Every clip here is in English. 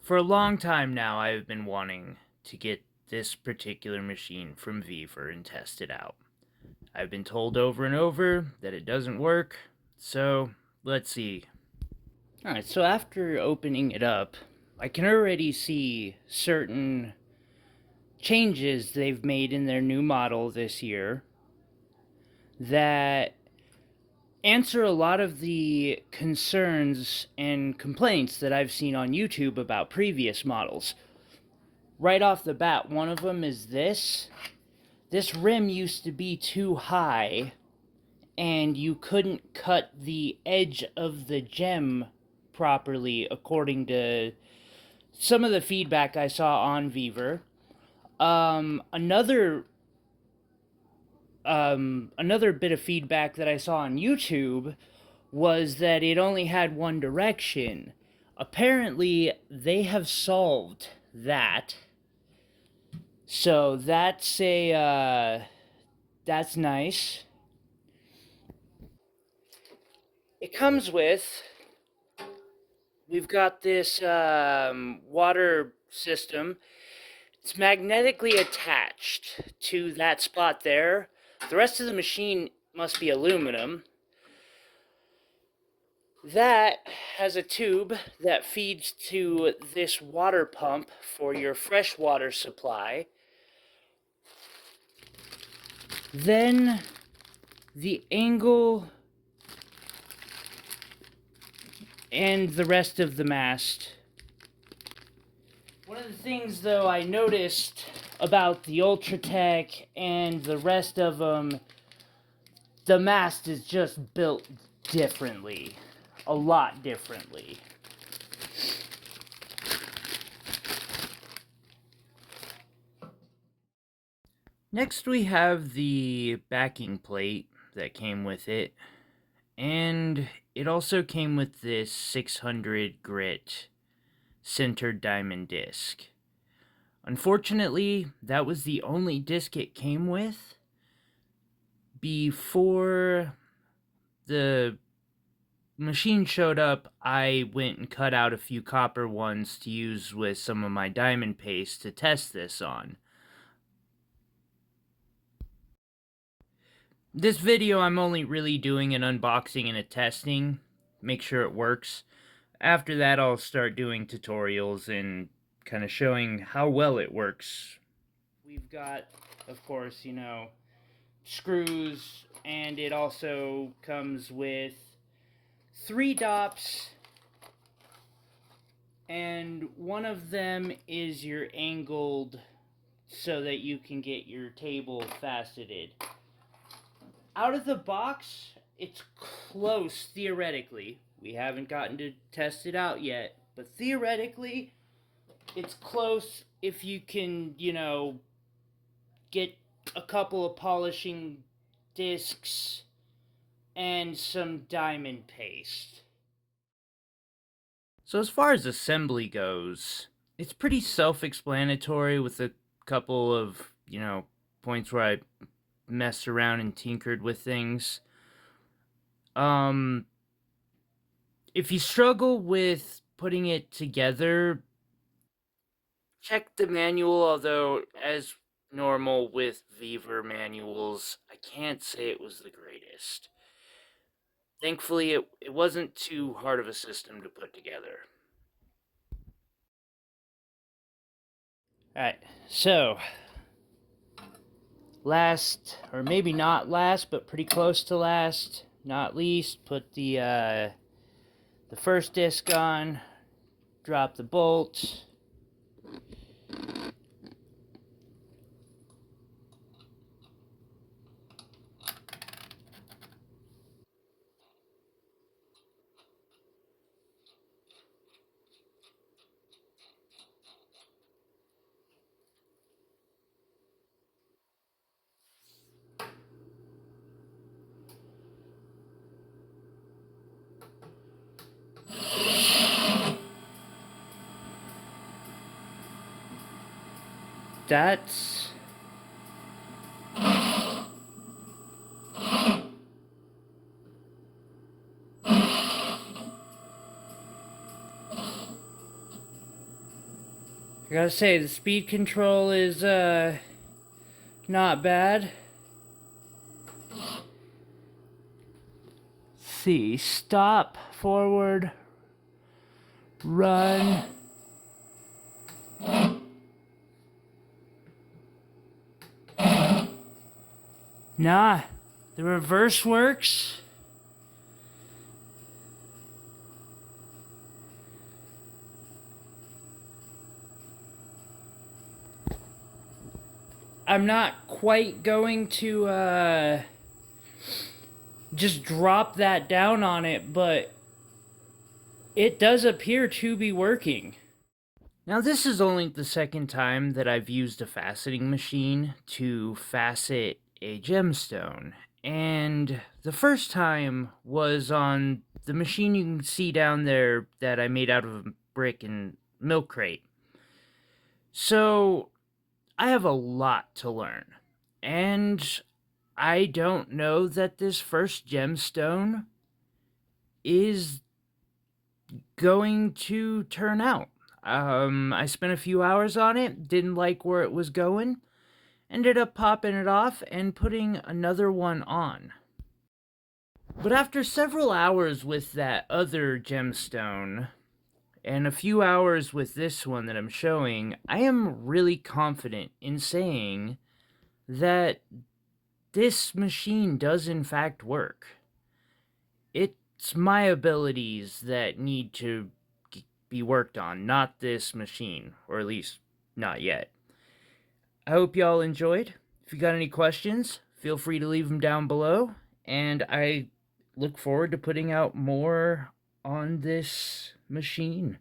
For a long time now, I've been wanting to get this particular machine from Vevor and test it out. I've been told over and over that it doesn't work, so let's see. Alright, so after opening it up, I can already see certain changes they've made in their new model this year that answer a lot of the concerns and complaints that I've seen on YouTube about previous models. Right off the bat, one of them is this. This rim used to be too high, and you couldn't cut the edge of the gem properly, according to some of the feedback I saw on Vevor. Another bit of feedback that I saw on YouTube was that it only had one direction. Apparently, they have solved that. So that's that's nice. It comes with, we've got this water system. It's magnetically attached to that spot there. The rest of the machine must be aluminum. That has a tube that feeds to this water pump for your fresh water supply. Then the angle and the rest of the mast. One of the things, though, I noticed about the Ultratech and the rest of them, the mast is just built differently. A lot differently. Next, we have the backing plate that came with it. And it also came with this 600 grit centered diamond disc. Unfortunately, that was the only disc it came with. Before the machine showed up, I went and cut out a few copper ones to use with some of my diamond paste to test this on. This video, I'm only really doing an unboxing and a testing, make sure it works. After that, I'll start doing tutorials and kind of showing how well it works. We've got, of course, screws, and it also comes with 3 dops, and one of them is your angled so that you can get your table faceted. Out of the box, it's close theoretically. We haven't gotten to test it out yet, but theoretically, it's close if you can, get a couple of polishing discs and some diamond paste. So as far as assembly goes, it's pretty self-explanatory with a couple of, points where I messed around and tinkered with things. If you struggle with putting it together, check the manual, although as normal with Vevor manuals, I can't say it was the greatest. Thankfully, it wasn't too hard of a system to put together. Alright, so last, or maybe not last, but pretty close to last, not least, put the first disc on, drop the bolt. That's I gotta say, the speed control is, not bad. Let's see, stop, forward, run. Nah, the reverse works. I'm not quite going to just drop that down on it, but it does appear to be working. Now, this is only the second time that I've used a faceting machine to facet a gemstone, and the first time was on the machine you can see down there that I made out of a brick and milk crate. So, I have a lot to learn, and I don't know that this first gemstone is going to turn out. I spent a few hours on it, didn't like where it was going, ended up popping it off and putting another one on. But after several hours with that other gemstone, and a few hours with this one that I'm showing, I am really confident in saying that this machine does in fact work. It's my abilities that need to be worked on, not this machine, or at least not yet. I hope y'all enjoyed. If you got any questions, feel free to leave them down below, and I look forward to putting out more on this machine.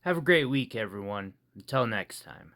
Have a great week, everyone. Until next time.